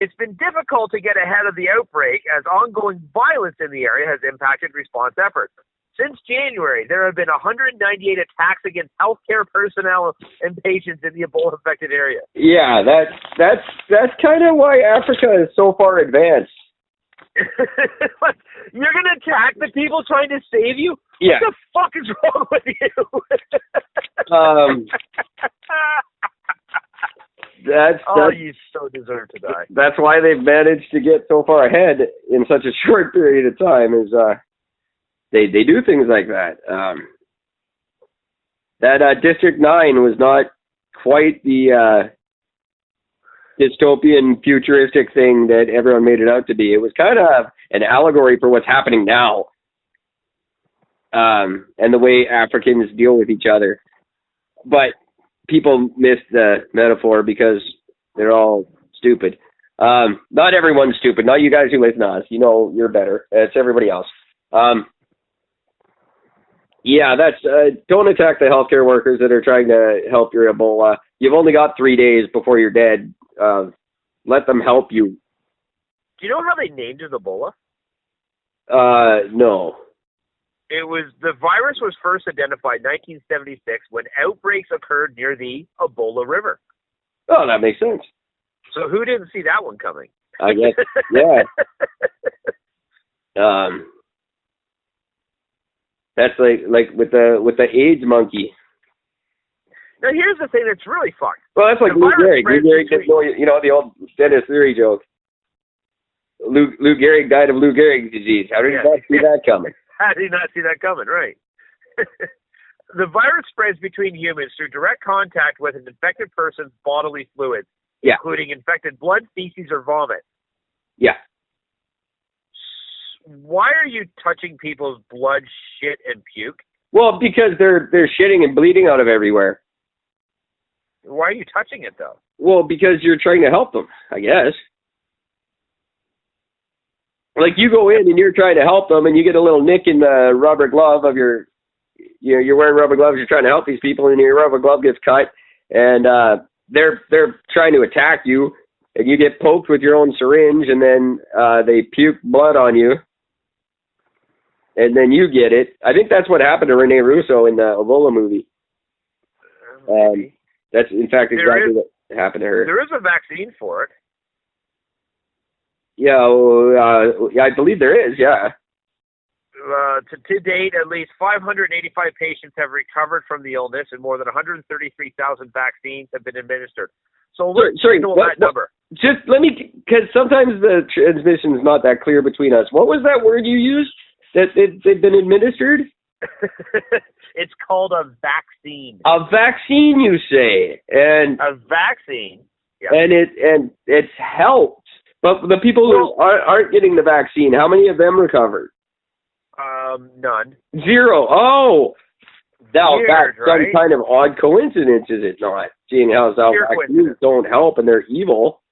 It's been difficult to get ahead of the outbreak as ongoing violence in the area has impacted response efforts. Since January, there have been 198 attacks against healthcare personnel and patients in the Ebola-affected area. Yeah, that's kind of why Africa is so far advanced. You're going to attack the people trying to save you? Yeah. What the fuck is wrong with you? You so deserve to die. That's why they've managed to get so far ahead in such a short period of time. Is they do things like that. That District 9 was not quite the dystopian, futuristic thing that everyone made it out to be. It was kind of an allegory for what's happening now, and the way Africans deal with each other. But people miss the metaphor because they're all stupid. Not everyone's stupid. Not you guys who listen to us. You know you're better. It's everybody else. Yeah, that's don't attack the healthcare workers that are trying to help your Ebola. You've only got 3 days before you're dead. Let them help you. Do you know how they named it Ebola? No. The virus was first identified in 1976 when outbreaks occurred near the Ebola River. Oh, that makes sense. So who didn't see that one coming? I guess, yeah. That's like with the AIDS monkey. Now here's the thing that's really fucked. Well, that's like Lou Gehrig. Lou Gehrig didn't know, you know, the old Dennis Leary joke. Lou Gehrig died of Lou Gehrig disease. How did you not see that coming? How did you not see that coming? Right. The virus spreads between humans through direct contact with an infected person's bodily fluids, including infected blood, feces, or vomit. Yeah. Why are you touching people's blood, shit, and puke? Well, because they're shitting and bleeding out of everywhere. Why are you touching it, though? Well, because you're trying to help them, I guess. Like, you go in and you're trying to help them, and you get a little nick in the rubber glove of your, you know, you're wearing rubber gloves, you're trying to help these people, and your rubber glove gets cut, and they're trying to attack you, and you get poked with your own syringe, and then they puke blood on you, and then you get it. I think that's what happened to Rene Russo in the Ebola movie. That's, in fact, exactly what happened to her. There is a vaccine for it. Yeah, I believe there is, yeah. To date, at least 585 patients have recovered from the illness, and more than 133,000 vaccines have been administered. So let's signal that number. Just let me, because sometimes the transmission is not that clear between us. What was that word you used? That they've been administered? It's called a vaccine. A vaccine, you say? And a vaccine. Yeah. And it's helped. But the people who aren't getting the vaccine, how many of them recovered? None. 0. Oh, now that's right? some kind of odd coincidence, is it not? Seeing how vaccines don't help and they're evil.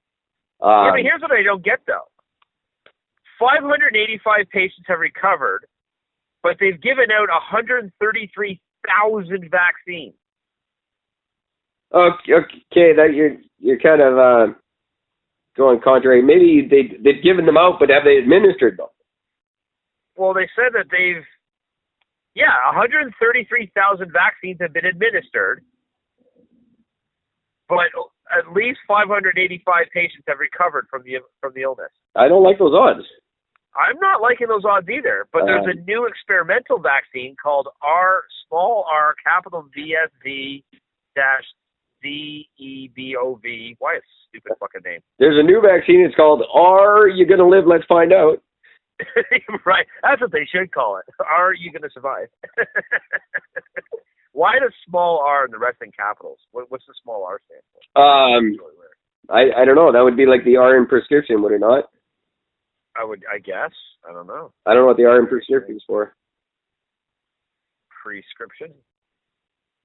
Yeah, but here's what I don't get, though. 585 patients have recovered, but they've given out 133,000 vaccines. Okay, that you're kind of going contrary. Maybe they've given them out, but have they administered them? Well, they said that 133,000 vaccines have been administered, but at least 585 patients have recovered from the illness. I don't like those odds. I'm not liking those odds either, but there's a new experimental vaccine called VSV-CEBOV. Why a stupid fucking name? There's a new vaccine. It's called Are You Gonna Live? Let's Find Out. Right. That's what they should call it. Are you going to survive? Why the small R in the wrestling capitals? What's the small R stand for? Really weird. I don't know. That would be like the R in prescription, would it not? I guess. I don't know. I don't know what the R in prescription is for. Prescription?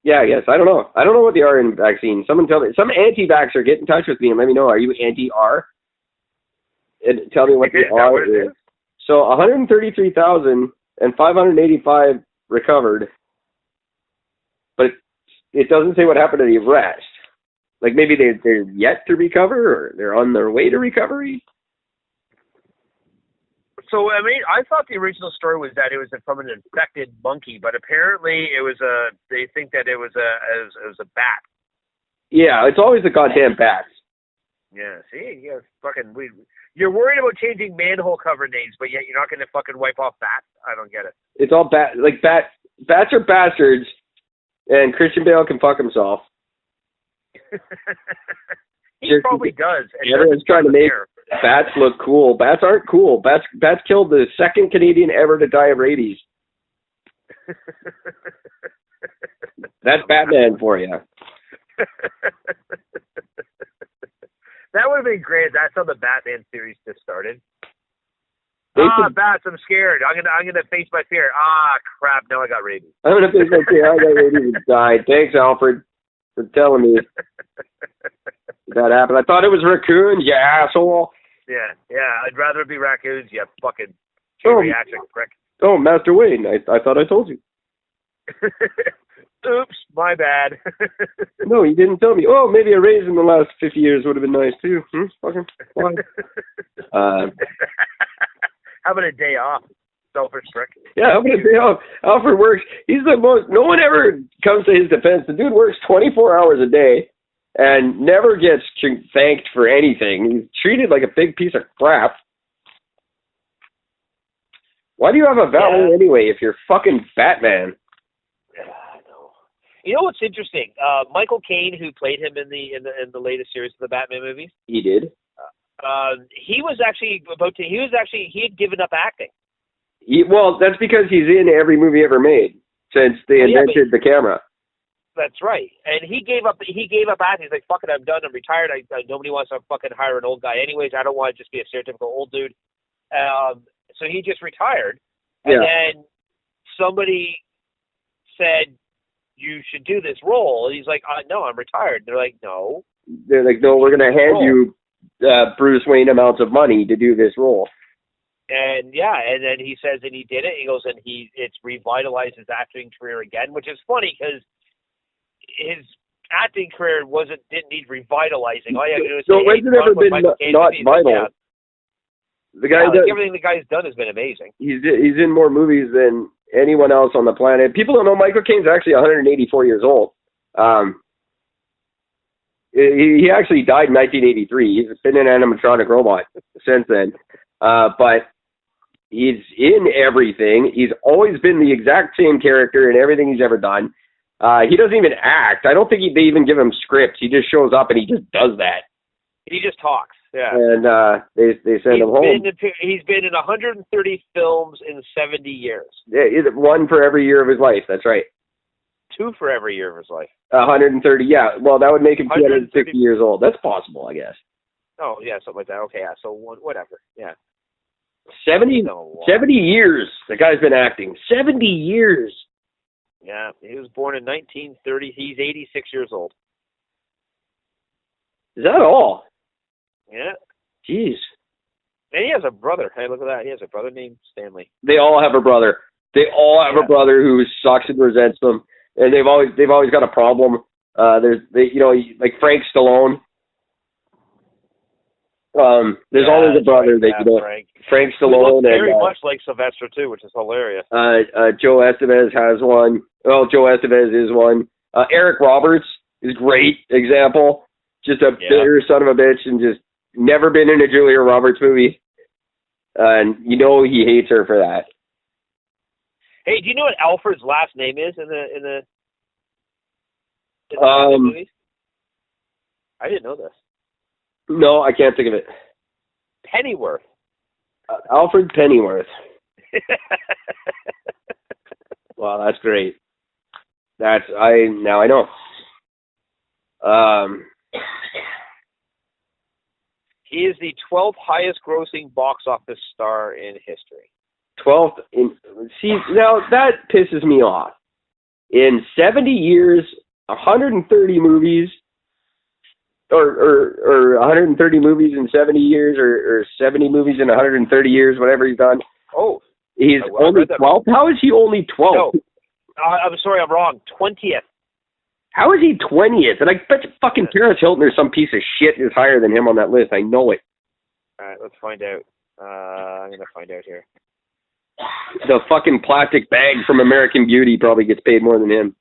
Yeah, I guess. I don't know. I don't know what the R in vaccine. Someone tell me. Some anti-vaxxer, get in touch with me and let me know. Are you anti-R? And tell me what the R is. So 133,000 and 585 recovered, but it doesn't say what happened to the rest. Like maybe they're yet to recover, or they're on their way to recovery. So I mean, I thought the original story was that it was from an infected monkey, but apparently it was they think that it was a bat. Yeah, it's always the goddamn bats. Yeah, see, yeah, fucking you're worried about changing manhole cover names, but yet you're not going to fucking wipe off bats. I don't get it. It's all bats are bastards, and Christian Bale can fuck himself. He probably does. Everyone's trying to make bats look cool. Bats aren't cool. Bats killed the second Canadian ever to die of rabies. That's Batman for you. That would have been great. That's how the Batman series just started. Bats, I'm scared. I'm gonna face my fear. Crap, now I got rabies. I'm gonna face my fear. I got rabies and died. Thanks, Alfred, for telling me that happened. I thought it was raccoons, you asshole. Yeah, I'd rather it be raccoons, you fucking geriatric prick. Oh, Master Wayne, I thought I told you. Oops, my bad. No, you didn't tell me. Oh, maybe a raise in the last 50 years would have been nice, too. Fucking fine. How about a day off? Selfish prick. Yeah, how about a day off? Alfred works. He's the most... No one ever comes to his defense. The dude works 24 hours a day and never gets thanked for anything. He's treated like a big piece of crap. Why do you have a valet anyway if you're fucking Batman? You know what's interesting? Michael Caine, who played him in the latest series of the Batman movies, he did. He had given up acting. Well, that's because he's in every movie ever made since they invented the camera. That's right, and he gave up acting. He's like, "Fuck it, I'm done. I'm retired. Nobody wants to fucking hire an old guy anyways. I don't want to just be a stereotypical old dude." So he just retired, and then somebody said, "You should do this role." And he's like, "No, I'm retired." They're like, "No." They're like, "No, we're going to hand you Bruce Wayne amounts of money to do this role." And then he says that he did it. He goes, and it's revitalized his acting career again, which is funny because his acting career didn't need revitalizing. All you have to do is when's it ever been not vital? Yeah. The guy everything the guy's done has been amazing. He's in more movies than anyone else on the planet. People don't know Michael Caine's actually 184 years old. He actually died in 1983. He's been an animatronic robot since then. But he's in everything. He's always been the exact same character in everything he's ever done. He doesn't even act. I don't think they even give him scripts. He just shows up and he just does that. He just talks. Yeah. And they send him home. He's been in 130 films in 70 years. Yeah, one for every year of his life. That's right. 2 for every year of his life. 130. Yeah. Well, that would make him 250 years old. That's possible, I guess. Oh yeah, something like that. Okay, yeah. So whatever. Yeah. 70 years. The guy's been acting. 70 years. Yeah, he was born in 1930. He's 86 years old. Is that all? Yeah. Jeez. And he has a brother. Hey, look at that. He has a brother named Stanley. They all have a brother. They all have a brother who sucks and resents them, and they've always got a problem. Like Frank Stallone. There's always a brother Frank Stallone. Very much like Sylvester too, which is hilarious. Joe Estevez has one. Well, Joe Estevez is one. Eric Roberts is a great example. Just a bitter son of a bitch, and just never been in a Julia Roberts movie. And he hates her for that. Hey, do you know what Alfred's last name is in the movies? I didn't know this. No, I can't think of it. Pennyworth. Alfred Pennyworth. Wow, that's great. Now I know. He is the 12th highest grossing box office star in history. 12th now that pisses me off. In 70 years, 130 movies, or 130 movies in 70 years, or 70 movies in 130 years, whatever he's done. Oh. He's only 12th? How is he only 12th? No. I'm sorry, I'm wrong. 20th. How is he 20th? And I bet you fucking Paris Hilton or some piece of shit is higher than him on that list. I know it. All right, let's find out. I'm going to find out here. The fucking plastic bag from American Beauty probably gets paid more than him.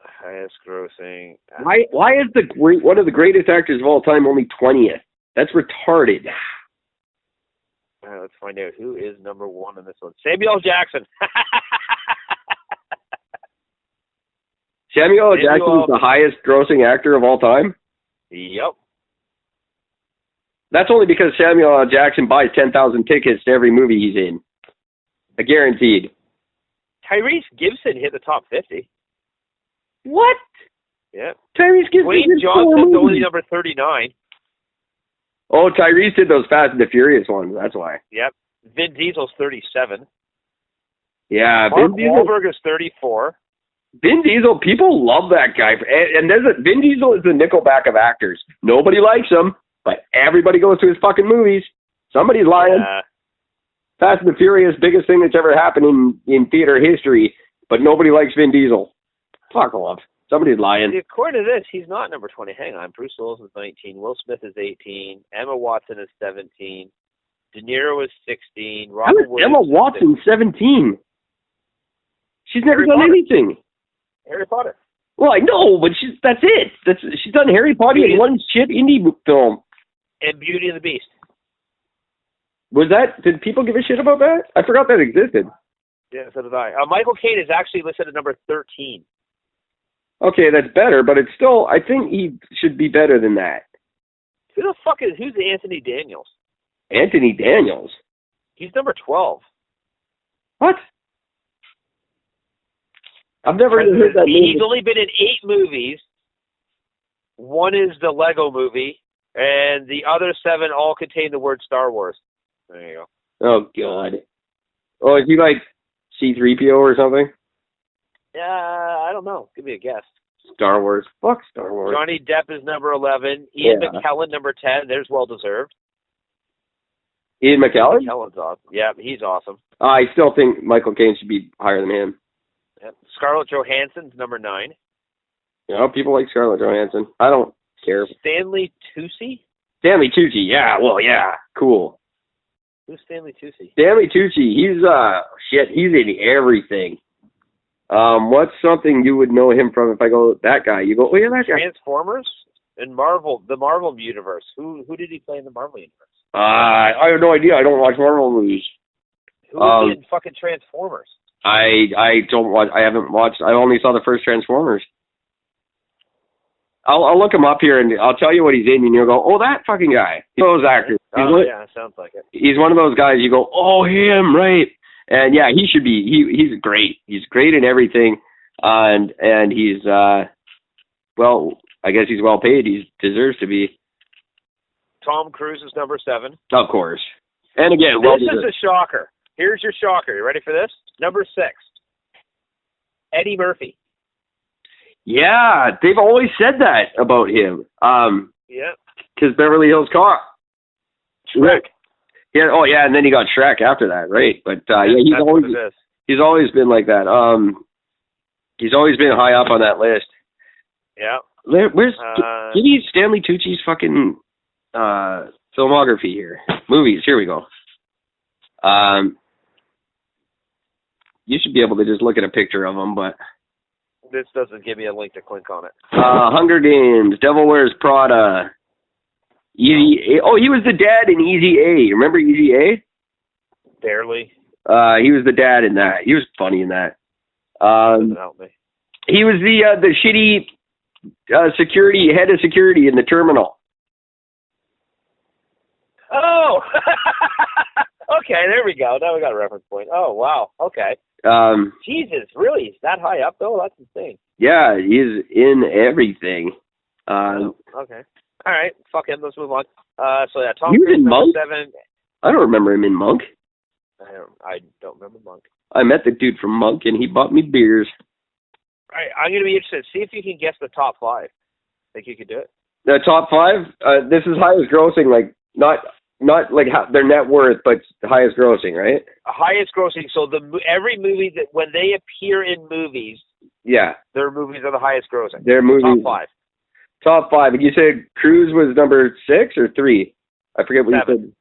Highest grossing. Why is one of the greatest actors of all time only 20th? That's retarded. All right, let's find out who is number one in this one. Samuel Jackson. Samuel Jackson is the highest grossing actor of all time? Yep. That's only because Samuel L. Jackson buys 10,000 tickets to every movie he's in. Guaranteed. Tyrese Gibson hit the top 50. What? Yep. Tyrese Gibson. Dwayne Johnson's only number 39. Oh, Tyrese did those Fast and the Furious ones. That's why. Yep. Vin Diesel's 37. Yeah. Mark Wahlberg is 34. Vin Diesel, people love that guy. And Vin Diesel is the Nickelback of actors. Nobody likes him, but everybody goes to his fucking movies. Somebody's lying. Fast and the Furious, biggest thing that's ever happened in theater history, but nobody likes Vin Diesel. Fuck off. Somebody's lying. See, according to this, he's not number 20. Hang on. Bruce Willis is 19. Will Smith is 18. Emma Watson is 17. De Niro is 16. How is Emma Watson 17? She's never done anything. Harry Potter. Well, I know, but that's it. She's done Harry Potter and one shit indie film. And Beauty and the Beast. Did people give a shit about that? I forgot that existed. Yeah, so did I. Michael Caine is actually listed at number 13. Okay, that's better, but it's still, I think he should be better than that. Who's Anthony Daniels? Anthony Daniels? He's number 12. What? I've never even heard that name. He's only been in 8 movies. One is the Lego movie, and the other 7 all contain the word Star Wars. There you go. Oh, God. Oh, is he like C-3PO or something? I don't know. Give me a guess. Star Wars. Fuck Star Wars. Johnny Depp is number 11. Ian McKellen, number 10. There's well-deserved. Ian McKellen? McKellen's awesome. Yeah, he's awesome. I still think Michael Caine should be higher than him. Yep. Scarlett Johansson's number 9. You know, people like Scarlett Johansson. I don't care. Stanley Tucci? Stanley Tucci, yeah. Well, yeah. Cool. Who's Stanley Tucci? Stanley Tucci, he's in everything. What's something you would know him from if I go, that guy? You go, oh, yeah, that guy. Transformers and the Marvel universe. Who did he play in the Marvel universe? I have no idea. I don't watch Marvel movies. Who was in fucking Transformers? I haven't watched. I only saw the first Transformers. I'll look him up here and I'll tell you what he's in, and you'll go, oh, that fucking guy. He's one of those actors. Yeah, sounds like it. He's one of those guys you go, oh, him, right. And yeah, he should be. He's great. He's great in everything, and he's well, I guess he's well paid. He deserves to be. Tom Cruise is number 7. Of course. And again, this is a shocker. Here's your shocker. You ready for this? Number 6. Eddie Murphy. Yeah, they've always said that about him. Yeah. Because Beverly Hills Cop. Shrek. Yeah. Oh, yeah. And then he got Shrek after that, right? But yeah, he's always been like that. He's always been high up on that list. Yeah. Where's give me Stanley Tucci's fucking filmography here. Movies. Here we go. You should be able to just look at a picture of him, but this doesn't give me a link to click on it. Hunger Games, Devil Wears Prada. Easy A. Oh, he was the dad in Easy A. Remember Easy A? Barely. He was the dad in that. He was funny in that. Doesn't help me. He was the shitty head of security in the terminal. Oh! Okay, there we go. Now we got a reference point. Oh, wow. Okay. Jesus, really? He's that high up, though? That's insane. Yeah, he's in everything. Okay. All right. Fuck him. Let's move on. So, yeah, Tom Cruise in Monk? 7. I don't remember him in Monk. I don't remember Monk. I met the dude from Monk, and he bought me beers. All right, I'm going to be interested. See if you can guess the top 5. Think you could do it? The top 5? This is highest grossing, like, not like their net worth, but the highest grossing, right? Highest grossing. So every movie that when they appear in movies, Yeah. Their movies are the highest grossing. Their movies. Top 5. And you said Cruise was number 6 or 3? I forget what 7. you said.